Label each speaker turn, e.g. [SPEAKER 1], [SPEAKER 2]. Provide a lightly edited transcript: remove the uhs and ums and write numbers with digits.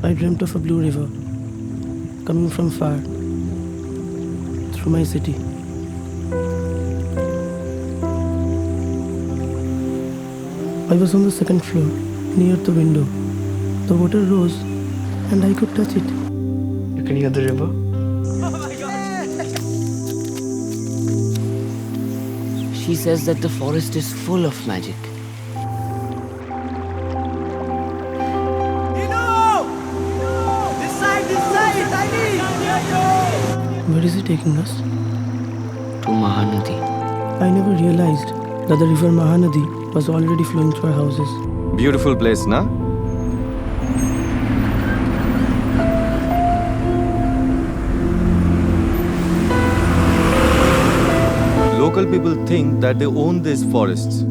[SPEAKER 1] I dreamt of a blue river coming from far through my city. I was on the second floor, near the window. The water rose and I could touch it. You can hear the river.
[SPEAKER 2] She says that the forest is full of magic.
[SPEAKER 1] Where is it taking us?
[SPEAKER 2] To Mahanadi.
[SPEAKER 1] I never realized that the river Mahanadi was already flowing through our houses.
[SPEAKER 3] Beautiful place, na? Local people think that they own these forests,